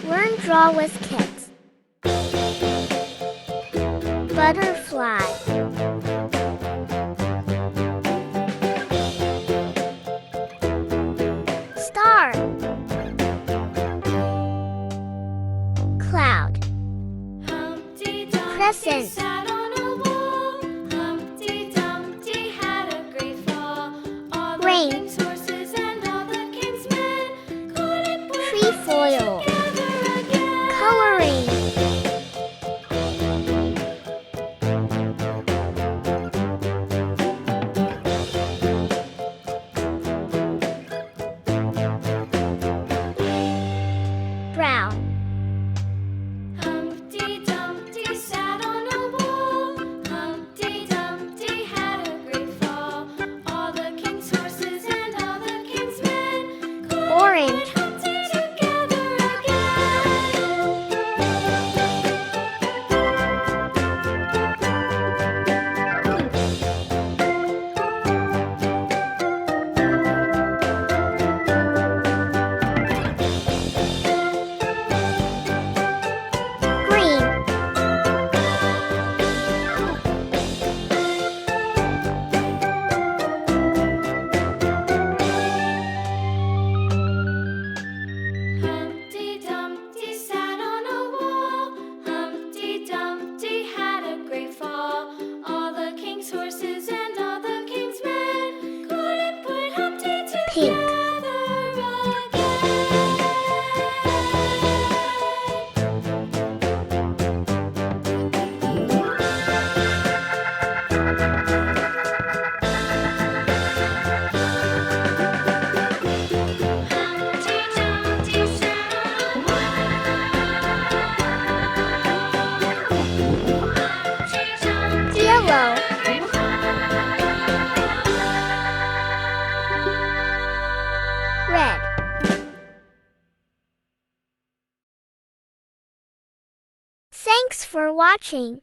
Learn Draw with Kids. Butterfly. Star. Cloud. Crescent. Rain. Trefoil. Coloring. Brown. Humpty Dumpty sat on a wall. Humpty Dumpty had a great fall. All the king's horses and all the king's men couldn't Orange. put Humpty together Green. Humpty Dumpty sat on a wall. Humpty Dumpty had a great fall. All the king's horses and all the king's men couldn't put Humpty Pink. together Humpty Dumpty sat on a wall. Humpty Dumpty Yellow. Red. Thanks for watching.